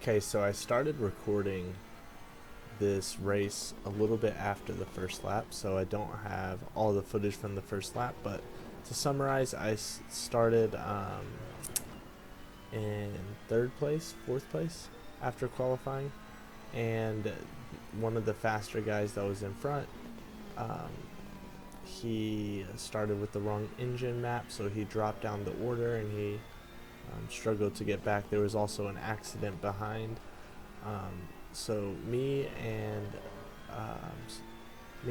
Okay, so I started recording this race a little bit after the first lap, so I don't have all the footage from the first lap, but to summarize, I started in fourth place after qualifying, and one of the faster guys that was in front, he started with the wrong engine map, so he dropped down the order and he struggled to get back. There was also an accident behind, so me and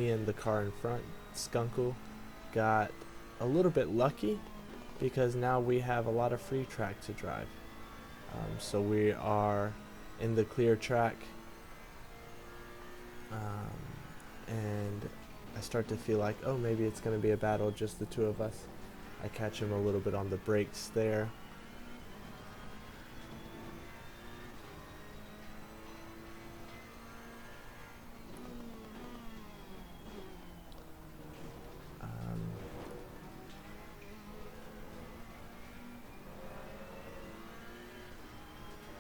the car in front, Skunkle, got a little bit lucky because now we have a lot of free track to drive. So we are in the clear track, and I start to feel like, oh, maybe it's going to be a battle, just the two of us. I catch him a little bit on the brakes there.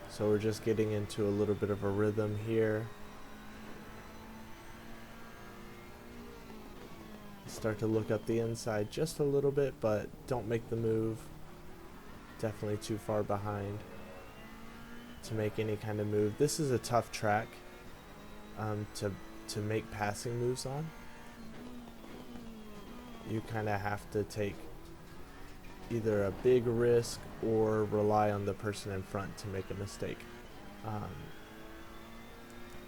So we're just getting into a little bit of a rhythm here. Start to look up the inside just a little bit, but don't make the move. Definitely too far behind to make any kind of move. This is a tough track to make passing moves on. You kind of have to take either a big risk or rely on the person in front to make a mistake.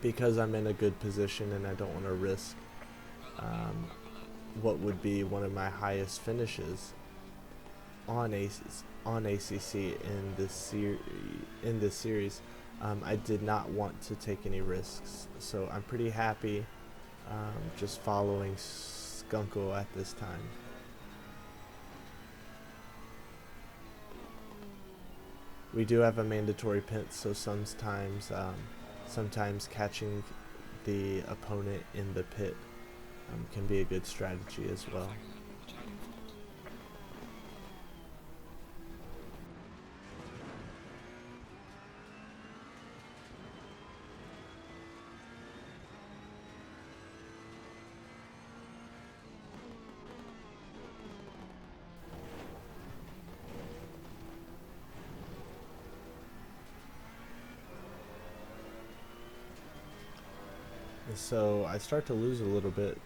Because I'm in a good position and I don't want to risk what would be one of my highest finishes on ACC in this series, I did not want to take any risks. So I'm pretty happy just following Skunkle at this time. We do have a mandatory pit, so sometimes catching the opponent in the pit can be a good strategy as well. So I start to lose a little bit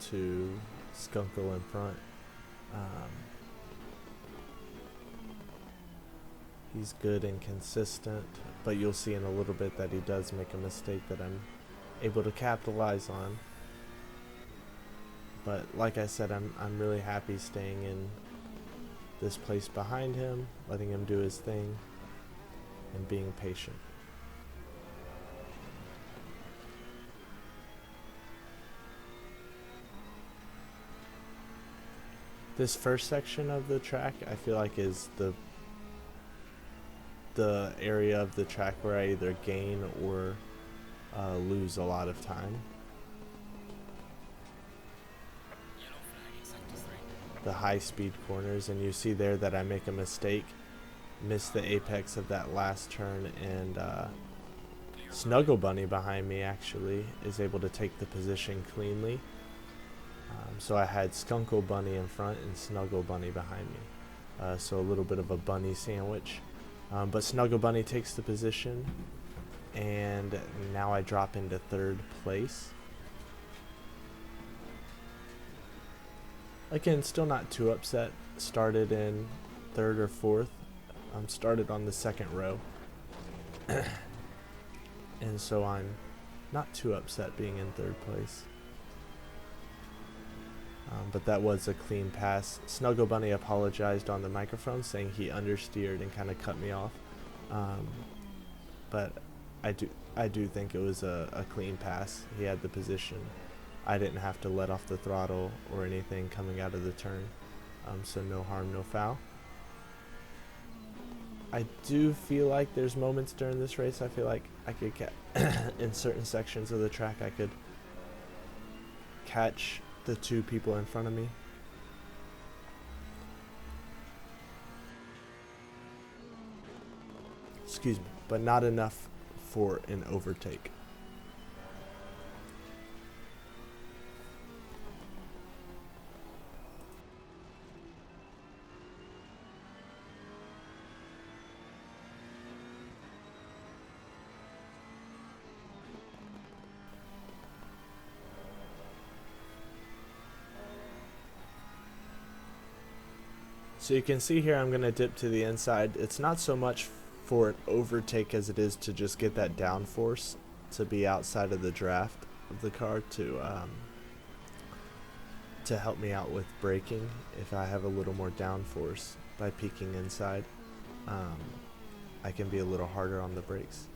to Skunkle in front. He's good and consistent, but you'll see in a little bit that he does make a mistake that I'm able to capitalize on. But like I said, I'm really happy staying in this place behind him, letting him do his thing, and being patient. This first section of the track, I feel like, is the area of the track where I either gain or lose a lot of time. The high speed corners, and you see there that I make a mistake, miss the apex of that last turn, and Snuggle Bunny behind me actually is able to take the position cleanly. So I had Skunkle Bunny in front and Snuggle Bunny behind me. So a little bit of a bunny sandwich. But Snuggle Bunny takes the position, and now I drop into third place. Again, still not too upset. Started in third or fourth. Started on the second row. And so I'm not too upset being in third place. But that was a clean pass. Snuggle Bunny apologized on the microphone, saying he understeered and kind of cut me off. But I do think it was a clean pass. He had the position. I didn't have to let off the throttle or anything coming out of the turn. So no harm, no foul. I do feel like there's moments during this race I feel like I could in certain sections of the track I could catch the two people in front of me. Excuse me, but not enough for an overtake. So you can see here I'm going to dip to the inside. It's not so much for an overtake as it is to just get that downforce to be outside of the draft of the car to help me out with braking if I have a little more downforce by peaking inside. I can be a little harder on the brakes.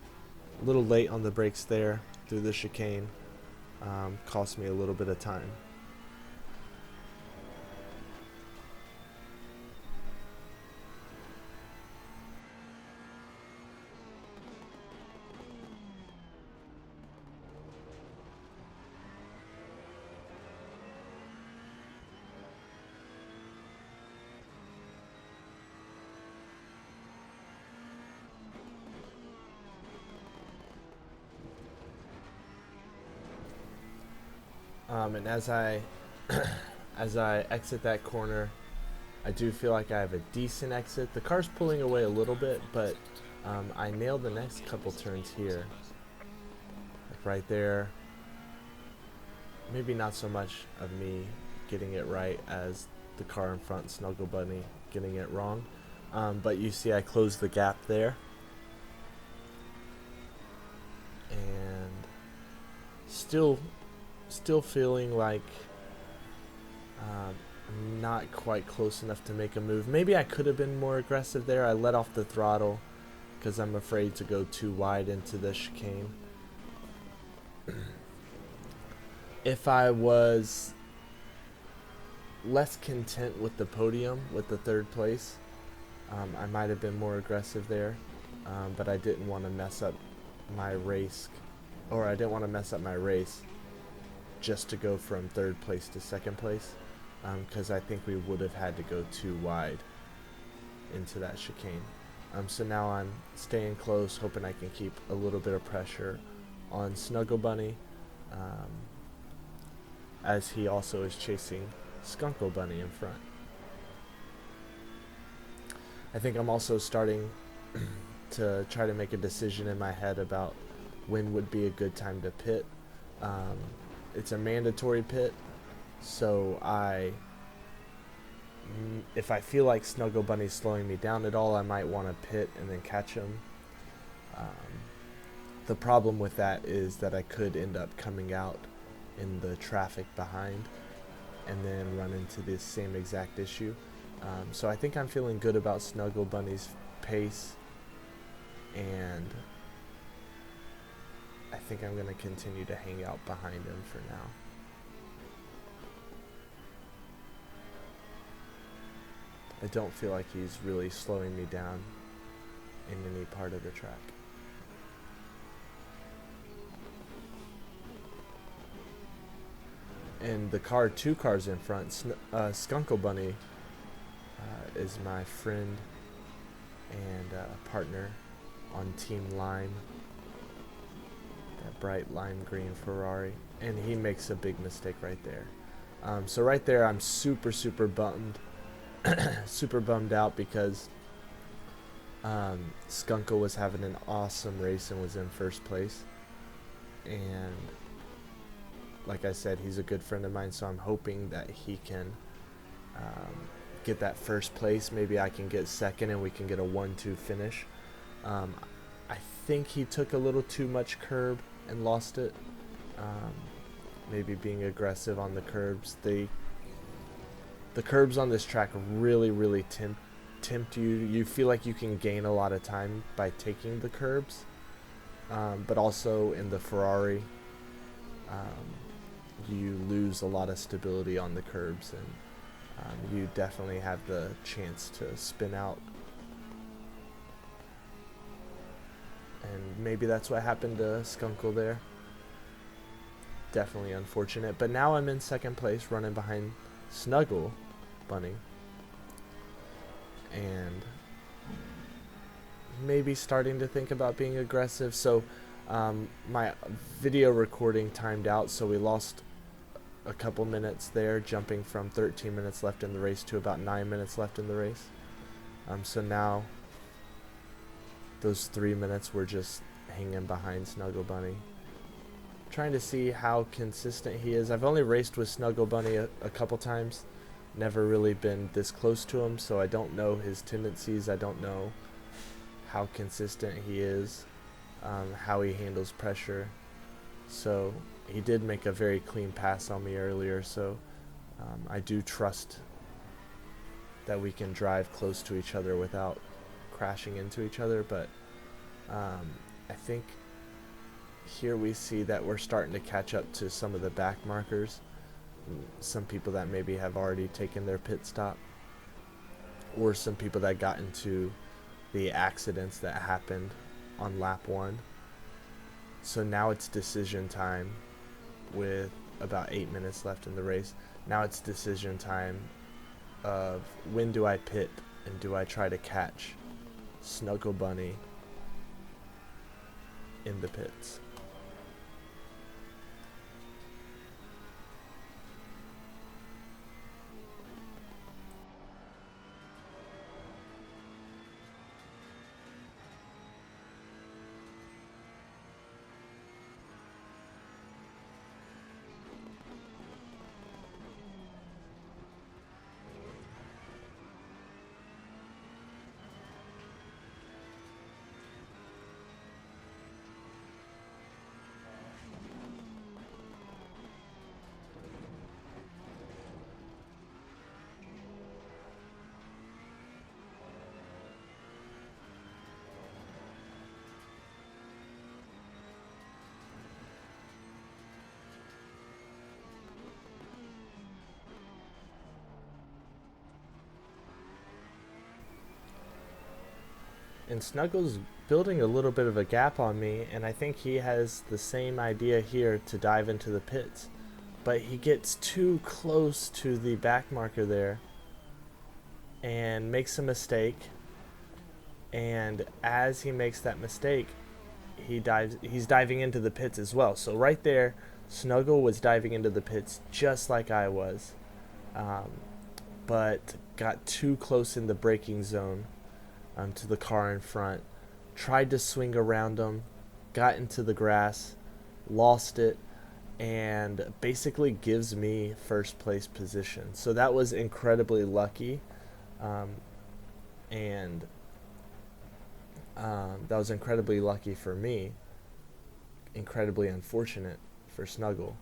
A little late on the brakes there through the chicane. Cost me a little bit of time. And as I exit that corner, I do feel like I have a decent exit. The car's pulling away a little bit, but I nailed the next couple turns here. Like right there. Maybe not so much of me getting it right as the car in front, Snuggle Bunny, getting it wrong. But you see I closed the gap there. And still feeling like I'm not quite close enough to make a move. Maybe I could have been more aggressive there. I let off the throttle because I'm afraid to go too wide into the chicane. If I was less content with the podium, with the third place, I might have been more aggressive there, but I didn't want to mess up my race, or I didn't want to mess up my race just to go from third place to second place, because I think we would have had to go too wide into that chicane. So now I'm staying close, hoping I can keep a little bit of pressure on Snuggle Bunny, as he also is chasing Skunkle Bunny in front. I think I'm also starting to try to make a decision in my head about when would be a good time to pit. It's a mandatory pit, so if I feel like Snuggle Bunny's slowing me down at all, I might want to pit and then catch him. The problem with that is that I could end up coming out in the traffic behind and then run into this same exact issue. So I think I'm feeling good about Snuggle Bunny's pace, and I think I'm going to continue to hang out behind him for now. I don't feel like he's really slowing me down in any part of the track. And the car, two cars in front, Skunkle Bunny is my friend and partner on Team Lime, that bright lime green Ferrari, and he makes a big mistake right there. So right there I'm super bummed super bummed out because Skunkle was having an awesome race and was in first place, and like I said, he's a good friend of mine, so I'm hoping that he can get that first place. Maybe I can get second and we can get a 1-2 finish. I think he took a little too much curb and lost it. Maybe being aggressive on the curbs. The curbs on this track really tempt you. You feel like you can gain a lot of time by taking the curbs, but also in the Ferrari, you lose a lot of stability on the curbs, and you definitely have the chance to spin out. And maybe that's what happened to Skunkle there. Definitely unfortunate. But now I'm in second place, running behind Snuggle Bunny, and maybe starting to think about being aggressive. So My video recording timed out, so we lost a couple minutes there, jumping from 13 minutes left in the race to about 9 minutes left in the race. So now those 3 minutes were just hanging behind Snuggle Bunny. Trying to see how consistent he is. I've only raced with Snuggle Bunny a couple times, never really been this close to him, so I don't know his tendencies. I don't know how consistent he is, how he handles pressure. So he did make a very clean pass on me earlier, so I do trust that we can drive close to each other without crashing into each other. But I think here we see that we're starting to catch up to some of the back markers, some people that maybe have already taken their pit stop, or some people that got into the accidents that happened on lap 1. So now it's decision time with about 8 minutes left in the race. Now it's decision time of when do I pit and do I try to catch Snuggle Bunny in the pits. And Snuggle's building a little bit of a gap on me, and I think he has the same idea here to dive into the pits. But he gets too close to the back marker there and makes a mistake. And as he makes that mistake, he's diving into the pits as well. So right there, Snuggle was diving into the pits just like I was, but got too close in the braking zone to the car in front, tried to swing around him, got into the grass, lost it, and basically gives me first place position. So that was incredibly lucky, and that was incredibly lucky for me, incredibly unfortunate for Snuggle.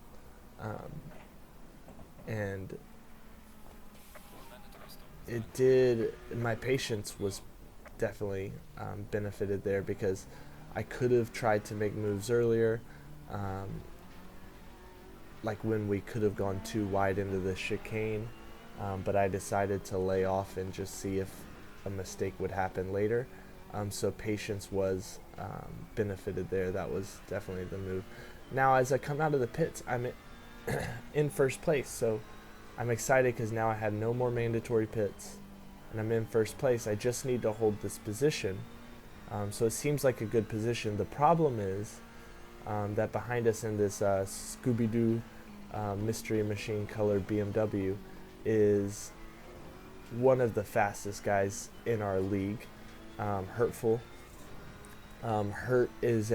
And it did, my patience was definitely benefited there, because I could have tried to make moves earlier, like when we could have gone too wide into the chicane, but I decided to lay off and just see if a mistake would happen later. So patience was benefited there. That was definitely the move. Now as I come out of the pits, I'm in first place, so I'm excited because now I had no more mandatory pits and I'm in first place. I just need to hold this position, so it seems like a good position. The problem is that behind us in this Scooby-Doo Mystery Machine colored BMW is one of the fastest guys in our league, Hurtful. Hurt is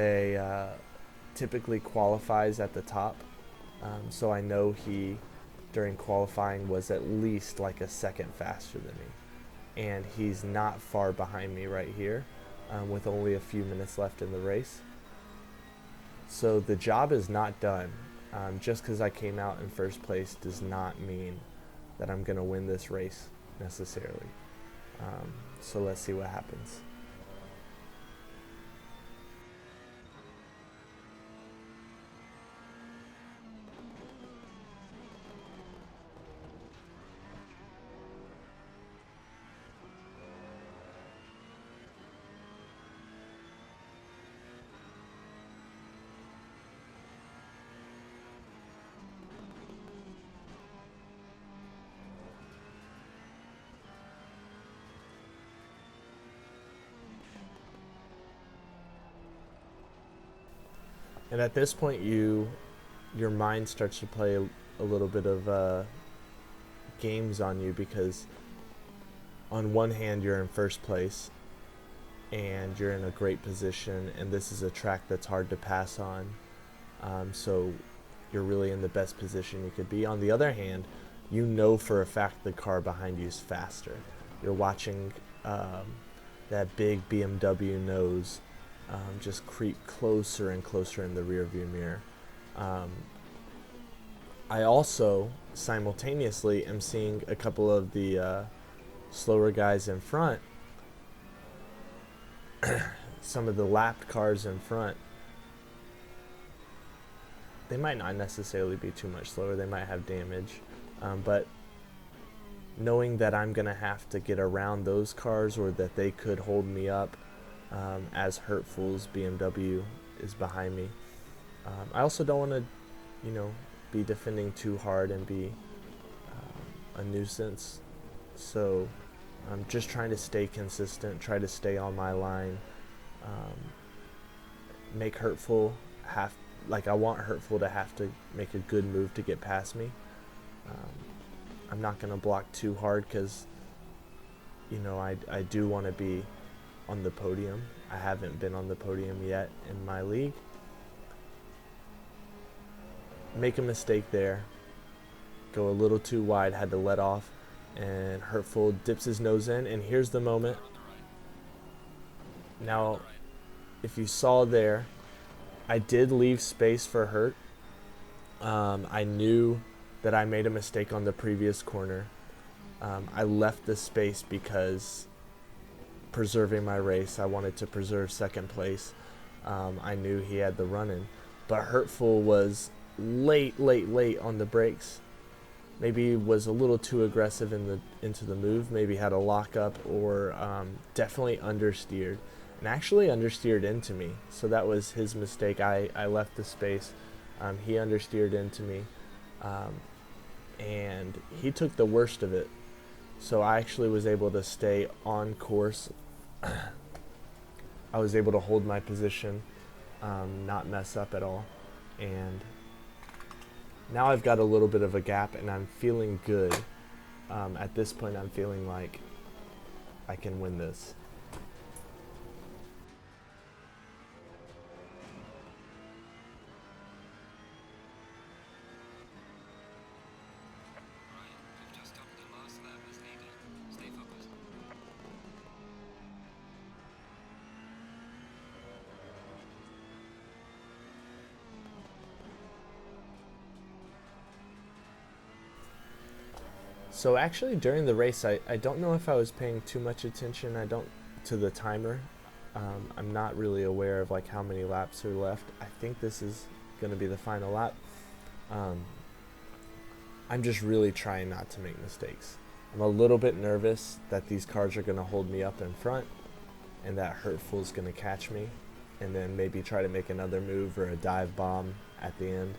typically qualifies at the top, so I know he during qualifying was at least like a second faster than me, and he's not far behind me right here, with only a few minutes left in the race. So the job is not done. Just because I came out in first place does not mean that I'm going to win this race necessarily. So let's see what happens. And at this point, your mind starts to play a little bit of games on you, because on one hand you're in first place and you're in a great position, and this is a track that's hard to pass on, so you're really in the best position you could be. On the other hand, you know for a fact the car behind you is faster. You're watching that big BMW nose just creep closer and closer in the rearview mirror. I also simultaneously am seeing a couple of the slower guys in front, some of the lapped cars in front. They might not necessarily be too much slower, they might have damage, but knowing that I'm going to have to get around those cars, or that they could hold me up as Hurtful's BMW is behind me. I also don't want to, be defending too hard and be a nuisance. So I'm just trying to stay consistent, try to stay on my line, make Hurtful I want Hurtful to have to make a good move to get past me. I'm not going to block too hard, because I do want to be on the podium. I haven't been on the podium yet in my league. Make a mistake there, go a little too wide, had to let off, and Hurtful dips his nose in, and here's the moment. Now, if you saw there, I did leave space for Hurt. I knew that I made a mistake on the previous corner. I left the space because preserving my race, I wanted to preserve second place. I knew he had the run-in, but Hurtful was late on the brakes. Maybe was a little too aggressive into the move, maybe had a lockup, or definitely understeered, and actually understeered into me. So that was his mistake. I left the space. He understeered into me, and he took the worst of it. So I actually was able to stay on course. I was able to hold my position, not mess up at all, and now I've got a little bit of a gap, and I'm feeling good. At this point, I'm feeling like I can win this. So actually during the race, I don't know if I was paying too much attention to the timer. I'm not really aware of like how many laps are left. I think this is going to be the final lap. I'm just really trying not to make mistakes. I'm a little bit nervous that these cars are going to hold me up in front, and that Hurtful's going to catch me, and then maybe try to make another move or a dive bomb at the end.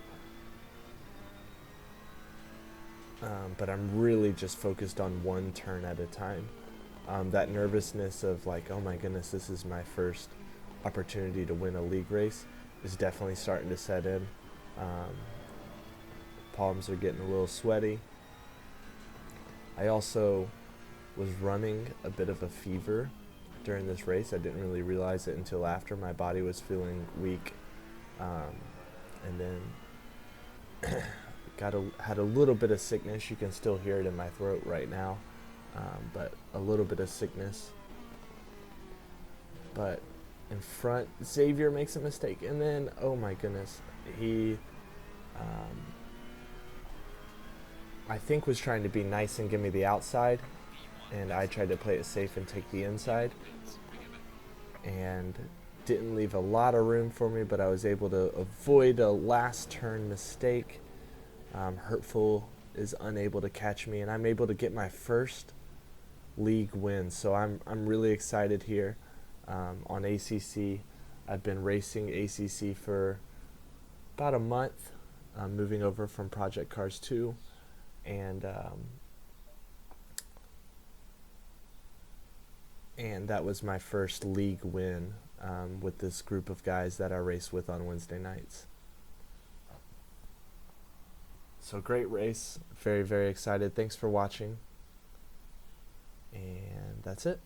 But I'm really just focused on one turn at a time. That nervousness of like, oh my goodness, this is my first opportunity to win a league race is definitely starting to set in. Palms are getting a little sweaty. I also was running a bit of a fever during this race. I didn't really realize it until after. My body was feeling weak, and then had a little bit of sickness. You can still hear it in my throat right now, but a little bit of sickness. But in front, Xavier makes a mistake, and then oh my goodness, he I think was trying to be nice and give me the outside, and I tried to play it safe and take the inside, and didn't leave a lot of room for me, but I was able to avoid a last turn mistake. Hurtful is unable to catch me, and I'm able to get my first league win. So I'm really excited here on ACC. I've been racing ACC for about a month, moving over from Project Cars 2, and that was my first league win with this group of guys that I race with on Wednesday nights. So great race. Very, very excited. Thanks for watching. And that's it.